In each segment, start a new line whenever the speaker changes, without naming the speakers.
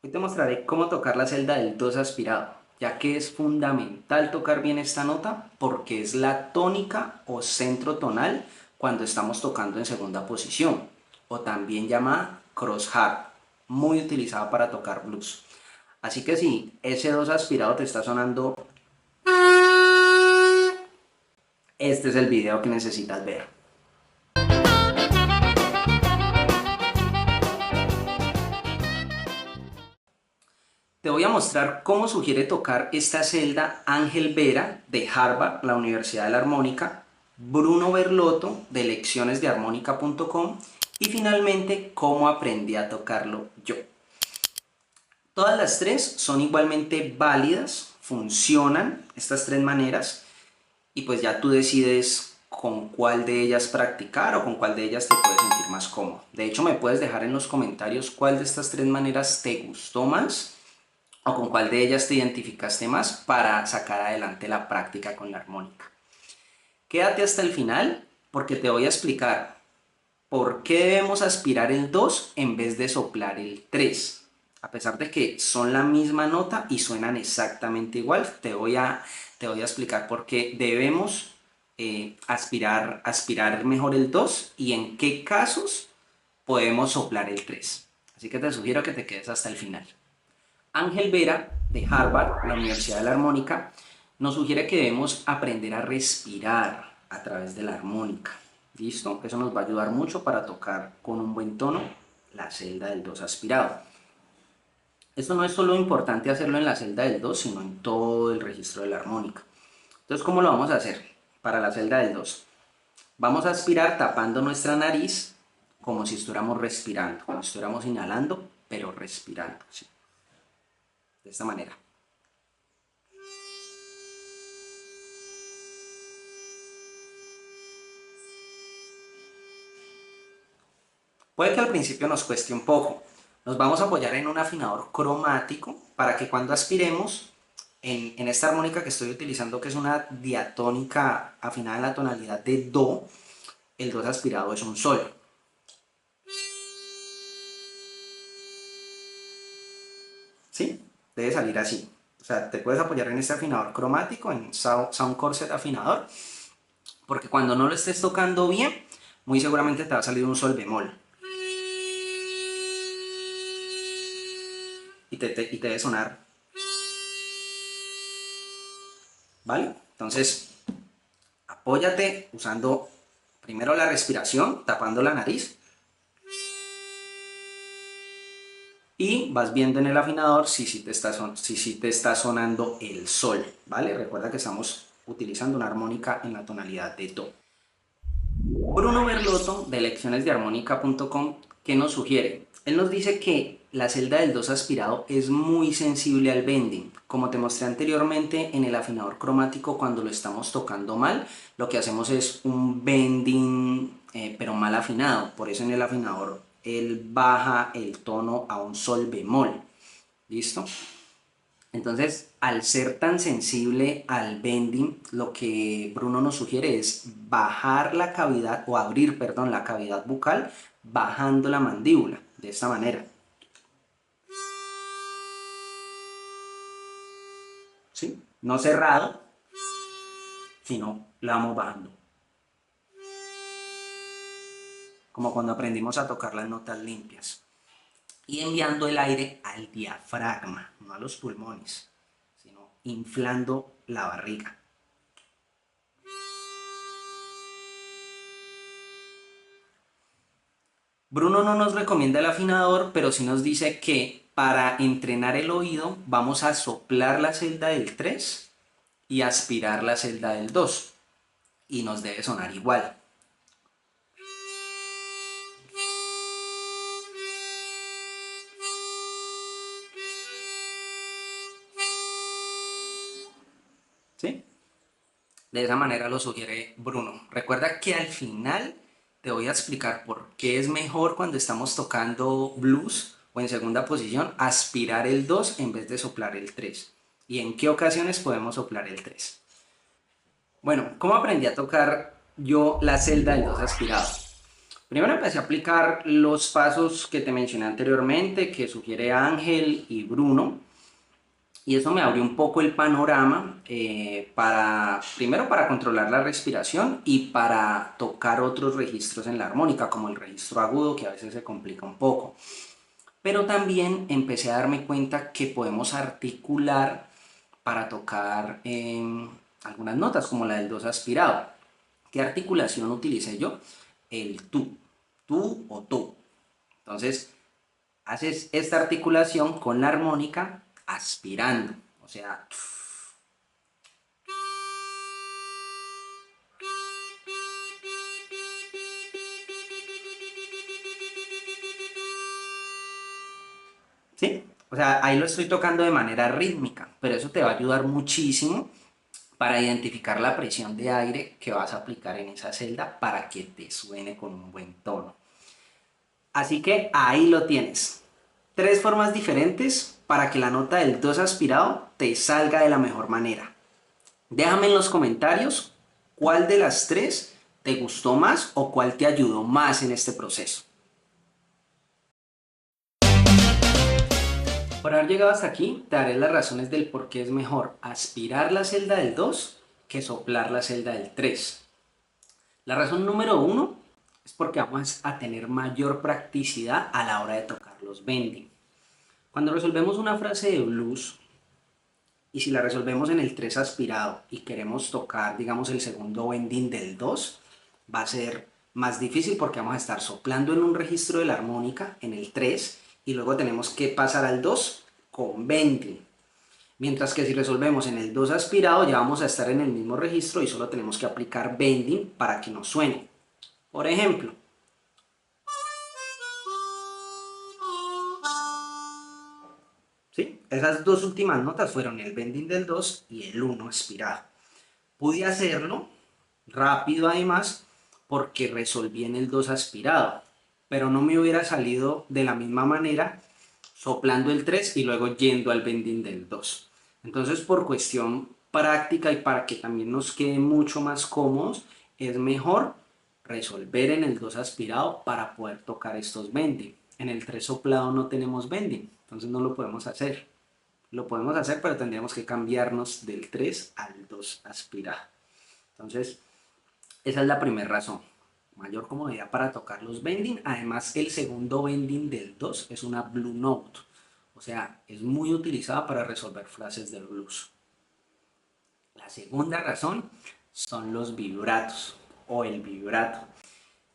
Hoy te mostraré cómo tocar la celda del 2 aspirado, ya que es fundamental tocar bien esta nota porque es la tónica o centro tonal cuando estamos tocando en segunda posición, o también llamada crossharp, muy utilizada para tocar blues. Así que si ese 2 aspirado te está sonando, este es el video que necesitas ver. Te voy a mostrar cómo sugiere tocar esta celda Ángel Vera de Harvard, la Universidad de la Armónica, Bruno Berlotto de leccionesdearmónica.com y finalmente cómo aprendí a tocarlo yo. Todas las tres son igualmente válidas, funcionan estas tres maneras y pues ya tú decides con cuál de ellas practicar o con cuál de ellas te puedes sentir más cómodo. De hecho, me puedes dejar en los comentarios cuál de estas tres maneras te gustó más o con cuál de ellas te identificaste más para sacar adelante la práctica con la armónica. Quédate hasta el final porque te voy a explicar por qué debemos aspirar el 2 en vez de soplar el 3. A pesar de que son la misma nota y suenan exactamente igual, te voy a explicar por qué debemos aspirar mejor el 2 y en qué casos podemos soplar el 3. Así que te sugiero que te quedes hasta el final. Ángel Vera, de Harvard, la Universidad de la Armónica, nos sugiere que debemos aprender a respirar a través de la armónica. ¿Listo? Eso nos va a ayudar mucho para tocar con un buen tono la celda del 2 aspirado. Esto no es solo importante hacerlo en la celda del 2, sino en todo el registro de la armónica. Entonces, ¿cómo lo vamos a hacer para la celda del 2? Vamos a aspirar tapando nuestra nariz como si estuviéramos respirando, como si estuviéramos inhalando, pero respirando, ¿sí? De esta manera. Puede que al principio nos cueste un poco. Nos vamos a apoyar en un afinador cromático para que cuando aspiremos en esta armónica que estoy utilizando, que es una diatónica afinada en la tonalidad de Do, el 2 aspirado es un Sol. ¿Sí? Debe salir así. O sea, te puedes apoyar en este afinador cromático, en Sound Corset afinador, porque cuando no lo estés tocando bien, muy seguramente te va a salir un Sol bemol. Y te debe sonar. ¿Vale? Entonces, apóyate usando primero la respiración, tapando la nariz. Y vas viendo en el afinador si te está sonando el sol, ¿vale? Recuerda que estamos utilizando una armónica en la tonalidad de Do. Bruno Berlotto de leccionesdearmónica.com, ¿qué nos sugiere? Él nos dice que la celda del 2 aspirado es muy sensible al bending. Como te mostré anteriormente en el afinador cromático, cuando lo estamos tocando mal, lo que hacemos es un bending pero mal afinado. Por eso en el afinador él baja el tono a un sol bemol. ¿Listo? Entonces, al ser tan sensible al bending, lo que Bruno nos sugiere es bajar la cavidad, o abrir, perdón, la cavidad bucal, bajando la mandíbula, de esta manera. ¿Sí? No cerrado, sino la vamos bajando. Como cuando aprendimos a tocar las notas limpias. Y enviando el aire al diafragma, no a los pulmones, sino inflando la barriga. Bruno no nos recomienda el afinador, pero sí nos dice que para entrenar el oído vamos a soplar la celda del 3 y aspirar la celda del 2. Y nos debe sonar igual. ¿Sí? De esa manera lo sugiere Bruno. Recuerda que al final te voy a explicar por qué es mejor cuando estamos tocando blues o en segunda posición aspirar el 2 en vez de soplar el 3. Y en qué ocasiones podemos soplar el 3. Bueno, ¿cómo aprendí a tocar yo la celda del 2 aspirado? Primero empecé a aplicar los pasos que te mencioné anteriormente, que sugiere Ángel y Bruno, y eso me abrió un poco el panorama primero para controlar la respiración y para tocar otros registros en la armónica, como el registro agudo, que a veces se complica un poco. Pero también empecé a darme cuenta que podemos articular para tocar algunas notas, como la del dos aspirado. ¿Qué articulación utilicé yo? El tú o tú. Entonces, haces esta articulación con la armónica aspirando. O sea, ¿sí? O sea, ahí lo estoy tocando de manera rítmica, pero eso te va a ayudar muchísimo para identificar la presión de aire que vas a aplicar en esa celda para que te suene con un buen tono. Así que ahí lo tienes. Tres formas diferentes para que la nota del dos aspirado te salga de la mejor manera. Déjame en los comentarios cuál de las tres te gustó más o cuál te ayudó más en este proceso. Por haber llegado hasta aquí, te daré las razones del por qué es mejor aspirar la celda del 2 que soplar la celda del 3. La razón número uno es porque vamos a tener mayor practicidad a la hora de tocar los bending. Cuando resolvemos una frase de blues, y si la resolvemos en el 3 aspirado y queremos tocar, digamos, el segundo bending del 2, va a ser más difícil porque vamos a estar soplando en un registro de la armónica, en el 3, y luego tenemos que pasar al 2 con bending. Mientras que si resolvemos en el 2 aspirado ya vamos a estar en el mismo registro y solo tenemos que aplicar bending para que nos suene. Por ejemplo, ¿sí? Esas dos últimas notas fueron el bending del 2 y el 1 aspirado. Pude hacerlo rápido además porque resolví en el 2 aspirado, pero no me hubiera salido de la misma manera soplando el 3 y luego yendo al bending del 2. Entonces, por cuestión práctica y para que también nos quede mucho más cómodos, es mejor resolver en el 2 aspirado para poder tocar estos bending. En el 3 soplado no tenemos bending, entonces no lo podemos hacer. Lo podemos hacer, pero tendríamos que cambiarnos del 3 al 2 aspirado. Entonces, esa es la primera razón. Mayor comodidad para tocar los bending. Además, el segundo bending del 2 es una blue note. O sea, es muy utilizada para resolver frases del blues. La segunda razón son los vibratos o el vibrato.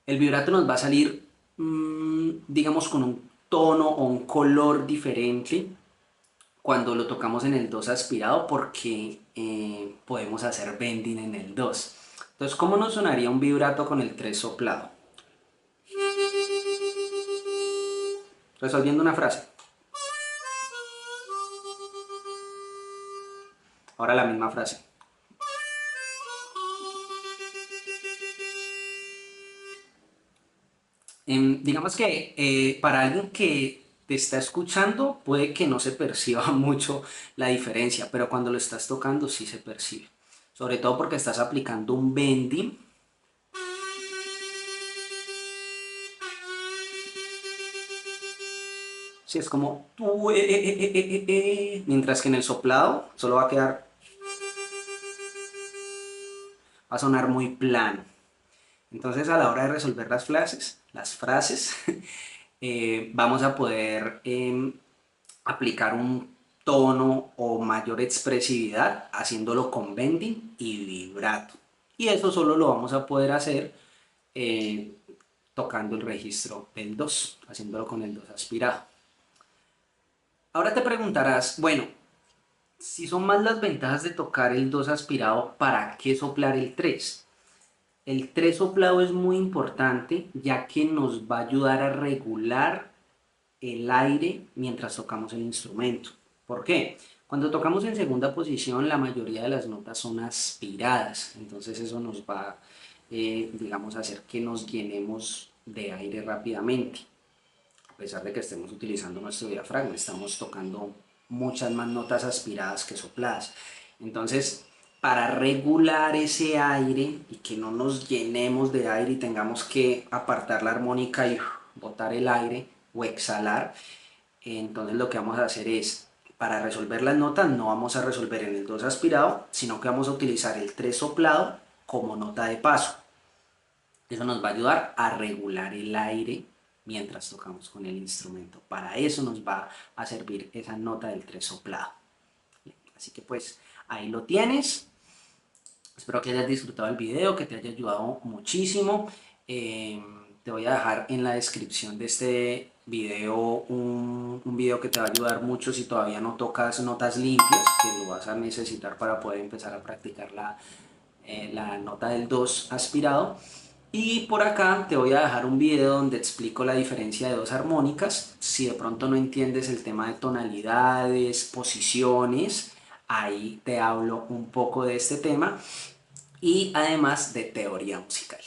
El vibrato nos va a salir, digamos, con un tono o un color diferente cuando lo tocamos en el 2 aspirado porque podemos hacer bending en el 2. Entonces, ¿cómo nos sonaría un vibrato con el 3 soplado? Resolviendo una frase. Ahora la misma frase. Digamos que para alguien que te está escuchando puede que no se perciba mucho la diferencia, pero cuando lo estás tocando sí se percibe. Sobre todo porque estás aplicando un bending. Sí, es como mientras que en el soplado solo va a quedar, va a sonar muy plano. Entonces a la hora de resolver las frases vamos a poder aplicar un tono o mayor expresividad haciéndolo con bending y vibrato. Y eso solo lo vamos a poder hacer eh, tocando el registro del 2, haciéndolo con el 2 aspirado. Ahora te preguntarás, bueno, si son más las ventajas de tocar el 2 aspirado, ¿para qué soplar el 3? El 3 soplado es muy importante ya que nos va a ayudar a regular el aire mientras tocamos el instrumento. ¿Por qué? Cuando tocamos en segunda posición la mayoría de las notas son aspiradas, entonces eso nos va, digamos, a hacer que nos llenemos de aire rápidamente. A pesar de que estemos utilizando nuestro diafragma, estamos tocando muchas más notas aspiradas que sopladas. Entonces, para regular ese aire y que no nos llenemos de aire y tengamos que apartar la armónica y botar el aire o exhalar. Entonces lo que vamos a hacer es, para resolver las notas, no vamos a resolver en el 2 aspirado, sino que vamos a utilizar el 3 soplado como nota de paso. Eso nos va a ayudar a regular el aire mientras tocamos con el instrumento. Para eso nos va a servir esa nota del 3 soplado. Así que pues ahí lo tienes. Espero que hayas disfrutado el video, que te haya ayudado muchísimo. Te voy a dejar en la descripción de este video un video que te va a ayudar mucho si todavía no tocas notas limpias, que lo vas a necesitar para poder empezar a practicar la nota del 2 aspirado. Y por acá te voy a dejar un video donde explico la diferencia de dos armónicas. Si de pronto no entiendes el tema de tonalidades, posiciones, ahí te hablo un poco de este tema y además de teoría musical.